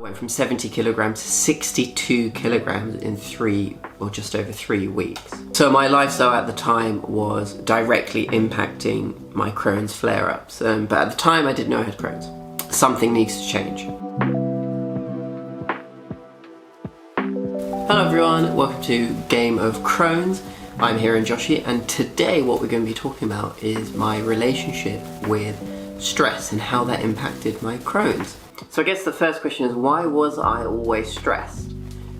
went from 70 kilograms to 62 kilograms in just over 3 weeks. So my lifestyle at the time was directly impacting my Crohn's flare-ups, but at the time I didn't know I had Crohn's. Something needs to change. Hello everyone, welcome to Game of Crohn's. I'm here in Joshi, and today what we're going to be talking about is my relationship with stress and how that impacted my Crohn's. So I guess the first question is, why was I always stressed?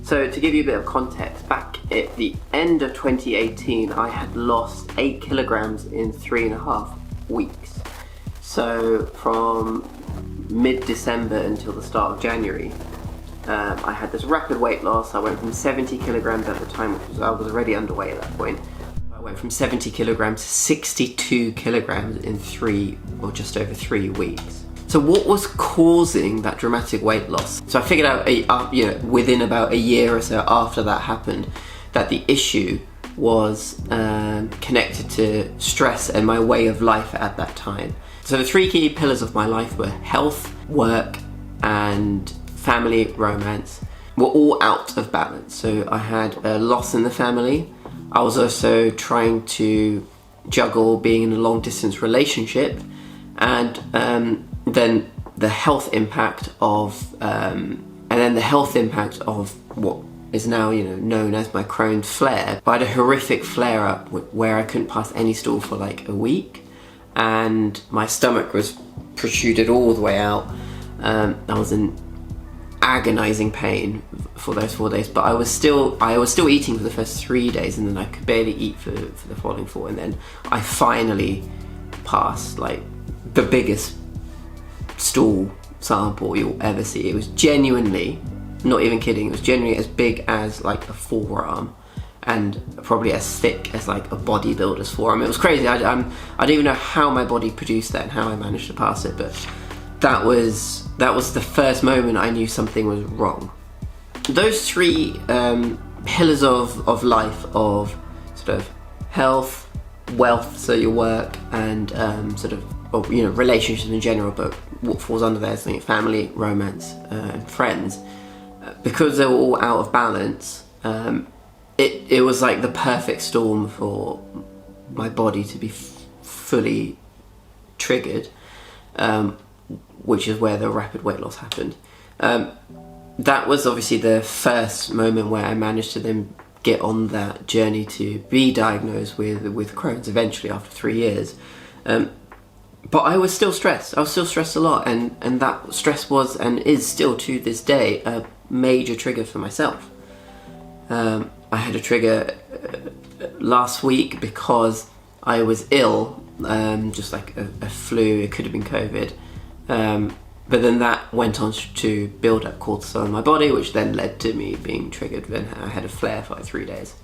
So to give you a bit of context, back at the end of 2018 I had lost 8 kilograms in 3.5 weeks. So from mid-December until the start of January, I had this rapid weight loss. I went from 70 kilograms at the time, I was already underweight at that point. I went from 70 kilograms to 62 kilograms in just over 3 weeks. So what was causing that dramatic weight loss? So I figured out, within about a year or so after that happened, that the issue was connected to stress and my way of life at that time. So the 3 key pillars of my life were health, work, and family, romance, were all out of balance. So I had a loss in the family. I was also trying to juggle being in a long distance relationship, and then the health impact of what is now known as my Crohn's flare. I had a horrific flare up where I couldn't pass any stool for like a week, and my stomach was protruded all the way out. I was in agonizing pain for those 4 days, but I was still eating for the first 3 days, and then I could barely eat for the following 4, and then I finally passed like the biggest stool sample you'll ever see. It was genuinely, not even kidding, it was genuinely as big as like a forearm and probably as thick as like a bodybuilder's forearm. It was crazy. I don't even know how my body produced that and how I managed to pass it, but that was the first moment I knew something was wrong. Those 3 pillars of life, of sort of health, wealth, so your work, and relationships in general, but what falls under there is family, romance, and friends. Because they were all out of balance, it was like the perfect storm for my body to be fully triggered, which is where the rapid weight loss happened. That was obviously the first moment where I managed to then get on that journey to be diagnosed with Crohn's eventually after 3 years. But I was still stressed. I was still stressed a lot, and that stress was and is still to this day a major trigger for myself. I had a trigger last week because I was ill, just like a flu. It could have been COVID. But then that went on to build up cortisol in my body, which then led to me being triggered. Then I had a flare for like 3 days.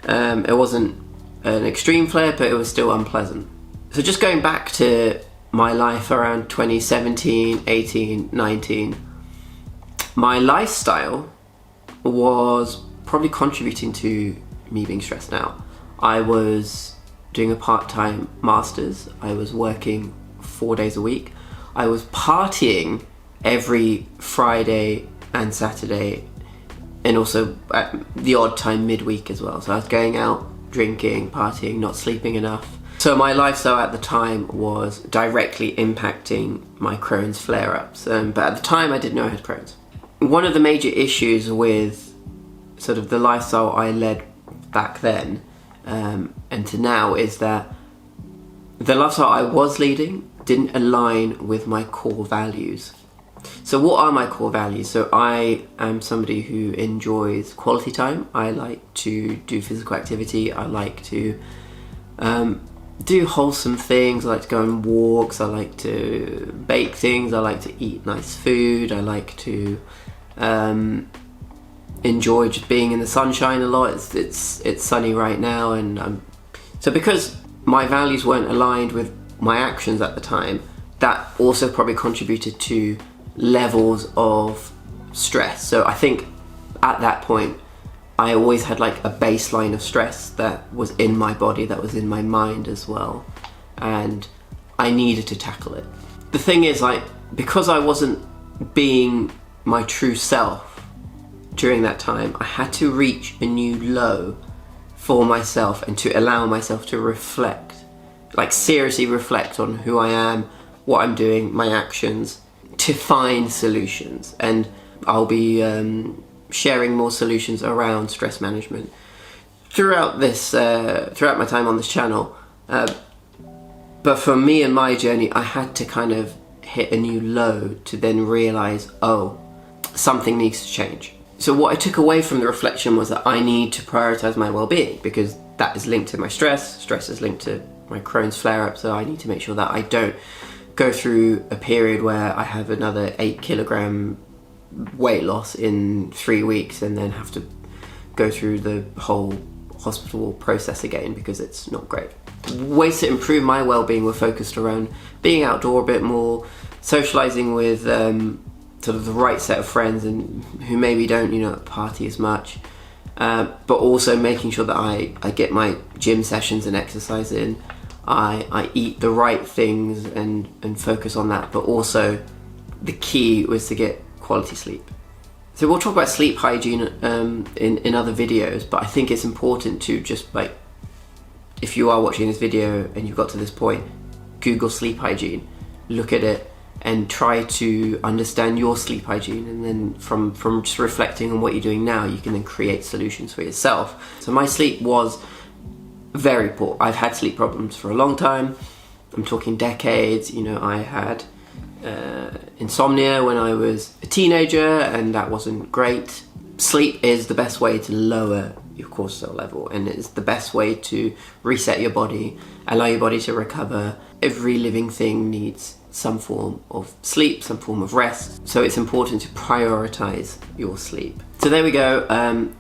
It wasn't an extreme flare, but it was still unpleasant. So just going back to my life around 2017, 18, 19, my lifestyle was probably contributing to me being stressed out. I was doing a part-time master's. I was working 4 days a week. I was partying every Friday and Saturday, and also at the odd time midweek as well. So I was going out, drinking, partying, not sleeping enough. So my lifestyle at the time was directly impacting my Crohn's flare-ups, but at the time I didn't know I had Crohn's. One of the major issues with sort of the lifestyle I led back then and to now is that the lifestyle I was leading didn't align with my core values. So what are my core values? So I am somebody who enjoys quality time. I like to do physical activity. I like to do wholesome things. I like to go on walks. I like to bake things. I like to eat nice food. I like to enjoy just being in the sunshine a lot. It's sunny right now, and so because my values weren't aligned with my actions at the time, that also probably contributed to levels of stress. So I think at that point I always had like a baseline of stress that was in my body, that was in my mind as well, and I needed to tackle it. The thing is, like, because I wasn't being my true self during that time, I had to reach a new low for myself and to allow myself to reflect, like seriously reflect on who I am, what I'm doing, my actions, to find solutions. And I'll be sharing more solutions around stress management throughout my time on this channel. But for me and my journey, I had to kind of hit a new low to then realize, oh, something needs to change. So what I took away from the reflection was that I need to prioritize my well-being, because that is linked to my stress. Stress is linked to my Crohn's flare-up, so I need to make sure that I don't go through a period where I have another 8-kilogram weight loss in 3 weeks and then have to go through the whole hospital process again, because it's not great. Ways to improve my well-being were focused around being outdoor a bit more, socializing with sort of the right set of friends and who maybe don't party as much, but also making sure that I get my gym sessions and exercise in. I eat the right things and focus on that, but also the key was to get quality sleep. So we'll talk about sleep hygiene in other videos, but I think it's important to just, like, if you are watching this video and you've got to this point, Google sleep hygiene, look at it and try to understand your sleep hygiene, and then from just reflecting on what you're doing now, you can then create solutions for yourself. So my sleep was very poor. I've had sleep problems for a long time. I'm talking decades. I had insomnia when I was a teenager, and that wasn't great. Sleep is the best way to lower your cortisol level, and it's the best way to reset your body, allow your body to recover. Every living thing needs some form of sleep, some form of rest, so it's important to prioritize your sleep. So there we go.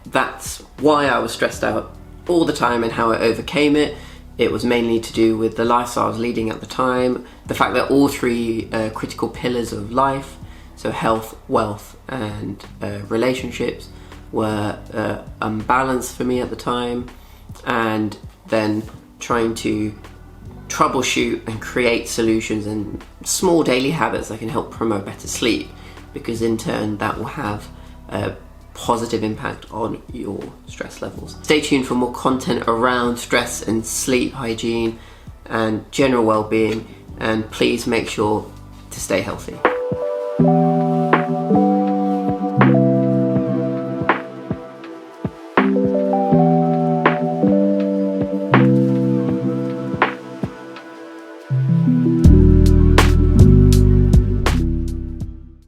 That's why I was stressed out all the time and how I overcame it. It was mainly to do with the lifestyle I was leading at the time, the fact that all three critical pillars of life, so health, wealth, and relationships, were unbalanced for me at the time, and then trying to troubleshoot and create solutions and small daily habits that can help promote better sleep, because in turn that will have a positive impact on your stress levels. Stay tuned for more content around stress and sleep hygiene and general well-being, and please make sure to stay healthy.